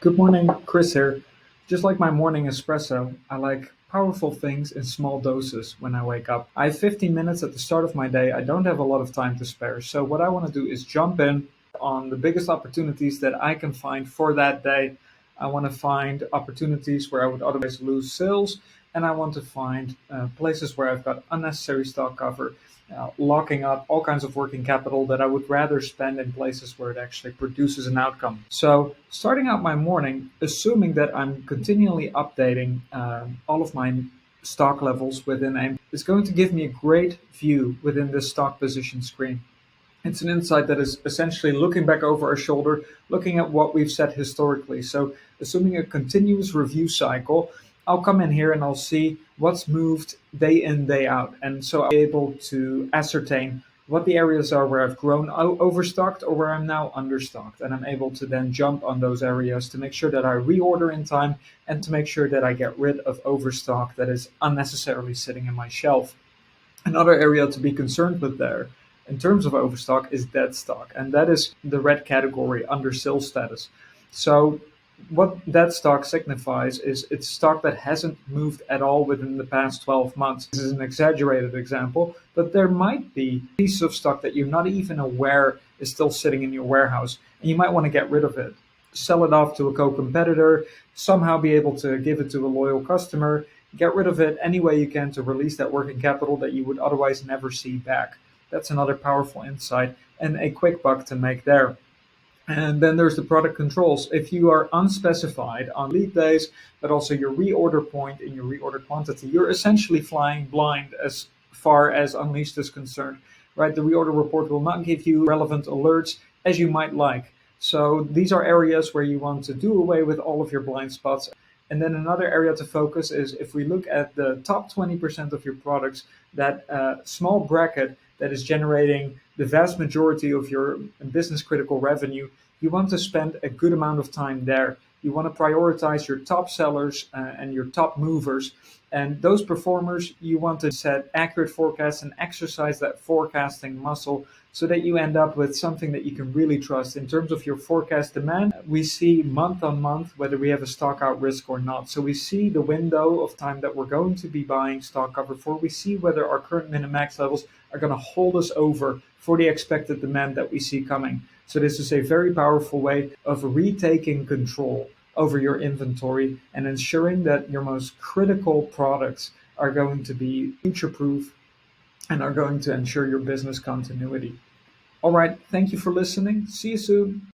Good morning, Chris here. Just like my morning espresso, I like powerful things in small doses when I wake up. I have 15 minutes at the start of my day. I don't have a lot of time to spare. So, what I want to do is jump in on the biggest opportunities that I can find for that day. I want to find opportunities where I would otherwise lose sales, and I want to find places where I've got unnecessary stock cover, locking up all kinds of working capital that I would rather spend in places where it actually produces an outcome. So, starting out my morning, assuming that I'm continually updating all of my stock levels within AIM, is going to give me a great view within this stock position screen. It's an insight that is essentially looking back over our shoulder, looking at what we've said historically. So, assuming a continuous review cycle, I'll come in here and I'll see what's moved day in, day out. And so I'll be able to ascertain what the areas are where I've grown overstocked or where I'm now understocked. And I'm able to then jump on those areas to make sure that I reorder in time and to make sure that I get rid of overstock that is unnecessarily sitting in my shelf. Another area to be concerned with there in terms of overstock is dead stock, and that is the red category under sales status. So, what that stock signifies is it's stock that hasn't moved at all within the past 12 months. This is an exaggerated example, but there might be a piece of stock that you're not even aware is still sitting in your warehouse, and you might want to get rid of it. Sell it off to a co competitor, somehow be able to give it to a loyal customer, get rid of it any way you can to release that working capital that you would otherwise never see back. That's another powerful insight and a quick buck to make there. And then there's the product controls. If you are unspecified on lead days, but also your reorder point and your reorder quantity, you're essentially flying blind as far as Unleashed is concerned, right? The reorder report will not give you relevant alerts as you might like. So these are areas where you want to do away with all of your blind spots. And then another area to focus is if we look at the top 20% of your products, that small bracket that is generating the vast majority of your business critical revenue, you want to spend a good amount of time there. You want to prioritize your top sellers and your top movers. And those performers, you want to set accurate forecasts and exercise that forecasting muscle so that you end up with something that you can really trust. In terms of your forecast demand, we see month on month whether we have a stock out risk or not. So we see the window of time that we're going to be buying stock cover for. We see whether our current min and max levels are going to hold us over for the expected demand that we see coming. So this is a very powerful way of retaking control over your inventory and ensuring that your most critical products are going to be future proof and are going to ensure your business continuity. All right, thank you for listening. See you soon.